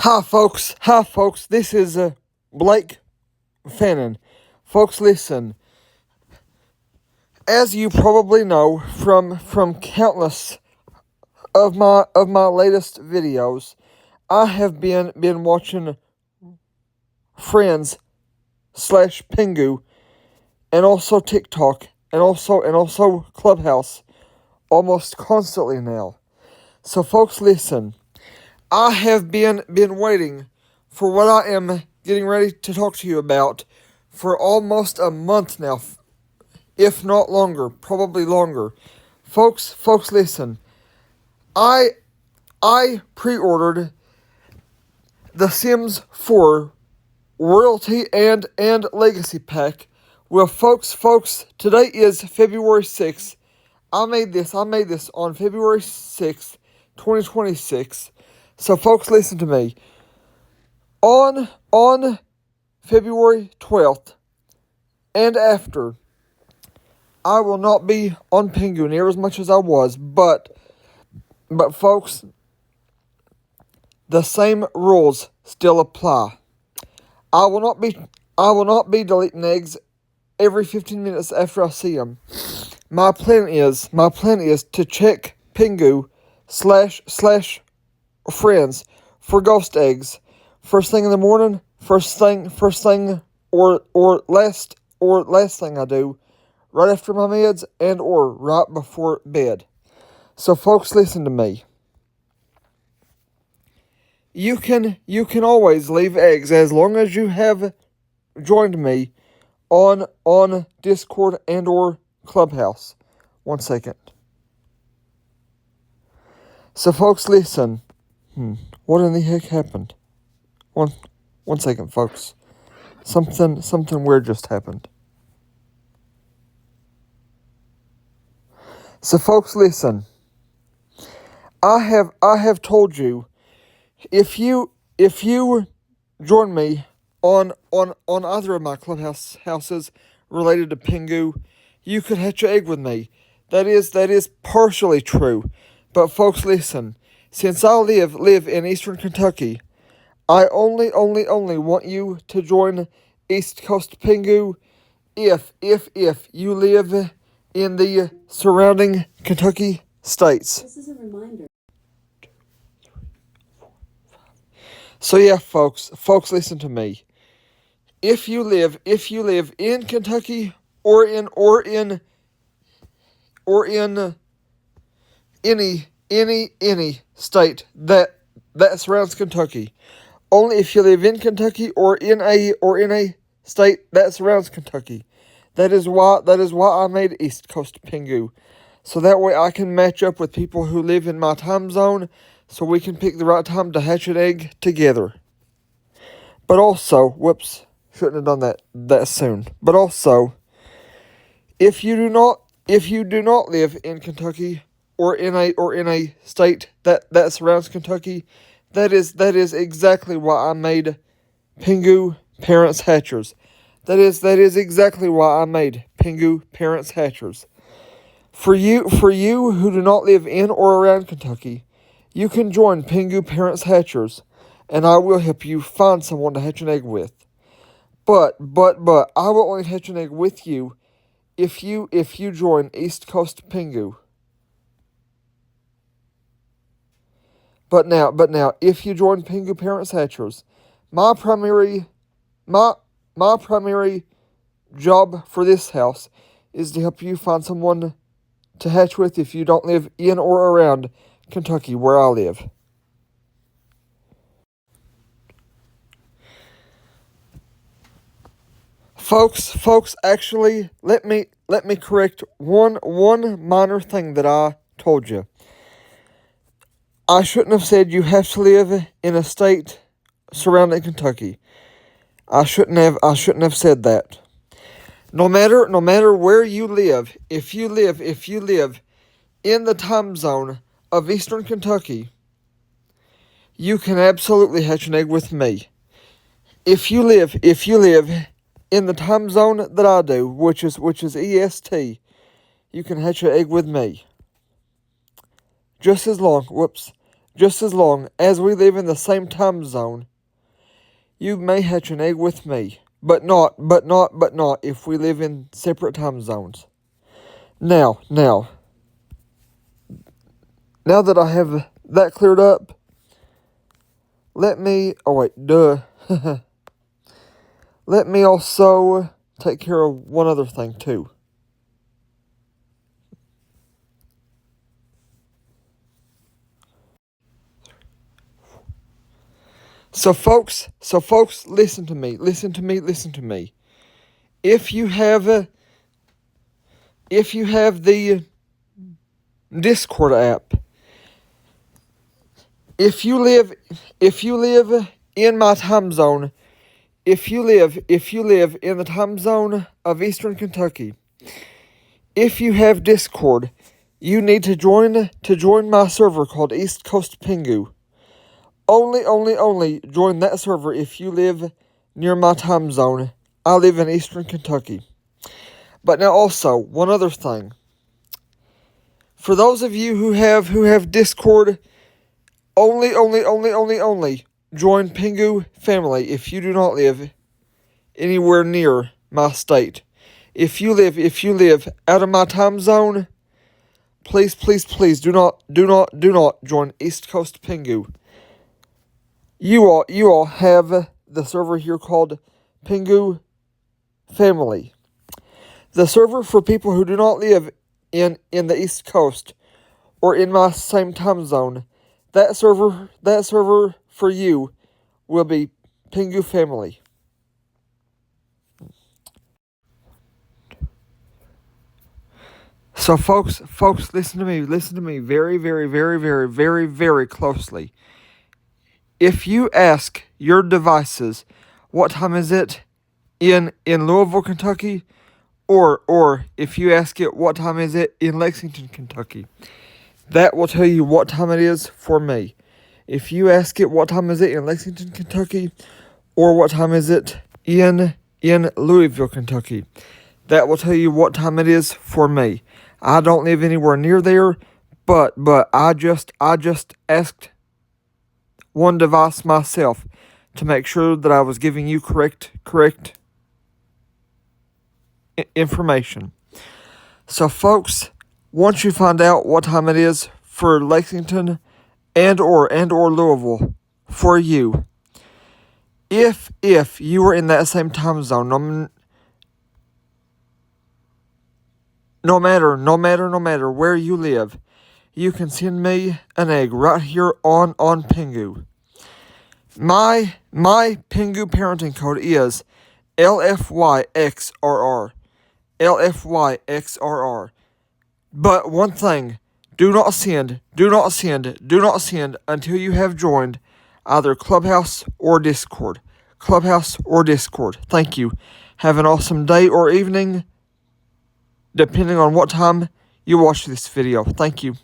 Hi folks, this is Blake Fannin. Folks, listen, as you probably know from countless of my latest videos, I have been watching Friends slash Pingu and also TikTok and also Clubhouse almost constantly now. So folks, listen, I have been waiting for what I am getting ready to talk to you about for almost a month now, if not longer, probably longer. Folks, listen. I pre-ordered the Sims 4 Royalty and Legacy Pack. Well, folks, today is February 6th. I made this on February 6th, 2026. So folks, listen to me. On February 12th and after, I will not be on Pingu near as much as I was, but folks, the same rules still apply. I will not be deleting eggs every 15 minutes after I see them. My plan is to check Pingu slash friends for ghost eggs first thing in the morning, first thing or last thing I do right after my meds and or right before bed. So folks, listen to me. You can always leave eggs as long as you have joined me on Discord and or Clubhouse. 1 second. So folks, listen. What in the heck happened? One second, folks. Something weird just happened. So folks, listen. I have told you, if you join me on either of my clubhouse houses related to Pingu, you could hatch an egg with me. That is partially true. But folks, listen. Since I live in Eastern Kentucky, I only want you to join East Coast Pingu if you live in the surrounding Kentucky states. This is a reminder. So yeah, folks, listen to me. If you live in Kentucky or in any state that surrounds Kentucky, only if you live in Kentucky or in a state that surrounds Kentucky. That is why I made East Coast Pingu, so that way I can match up with people who live in my time zone, so we can pick the right time to hatch an egg together. But also, shouldn't have done that soon. But also, if you do not live in Kentucky or in a state that surrounds Kentucky, that is exactly why I made Pingu Parents Hatchers. That is exactly why I made Pingu Parents Hatchers. For you who do not live in or around Kentucky, you can join Pingu Parents Hatchers, and I will help you find someone to hatch an egg with. But I will only hatch an egg with you if you join East Coast Pingu. But now, if you join Pingu Parents Hatchers, my primary job for this house is to help you find someone to hatch with if you don't live in or around Kentucky, where I live. Folks, actually, let me correct one minor thing that I told you. I shouldn't have said you have to live in a state surrounding Kentucky. I shouldn't have said that. No matter where you live, if you live in the time zone of Eastern Kentucky, you can absolutely hatch an egg with me. If you live in the time zone that I do, which is EST, you can hatch an egg with me. Just as long just as long as we live in the same time zone. You may hatch an egg with me, but not if we live in separate time zones. Now that I have that cleared up, let me also take care of one other thing too. So folks, listen to me. If you have the Discord app, if you live in my time zone, if you live in the time zone of Eastern Kentucky, if you have Discord, you need to join my server called East Coast Pingu. Only join that server if you live near my time zone. I live in Eastern Kentucky. But now also, one other thing. For those of you who have Discord, only join Pingu family if you do not live anywhere near my state. If you live out of my time zone, please do not join East Coast Pingu. You all have the server here called Pingu Family. The server for people who do not live in the East Coast or in my same time zone. That server for you will be Pingu Family. So folks, listen to me very closely. If you ask your devices, what time is it in Louisville, Kentucky, or if you ask it, what time is it in Lexington, Kentucky, that will tell you what time it is for me. If you ask it, what time is it in Lexington, Kentucky, or what time is it in Louisville, Kentucky, that will tell you what time it is for me. I don't live anywhere near there, but I just asked one device myself to make sure that I was giving you correct information. So folks, once you find out what time it is for Lexington and or Louisville for you, if you are in that same time zone, no matter where you live, you can send me an egg right here on Pingu. My Pingu parenting code is LFYXRR. LFYXRR. But one thing, do not send until you have joined either Clubhouse or Discord. Thank you. Have an awesome day or evening, depending on what time you watch this video. Thank you.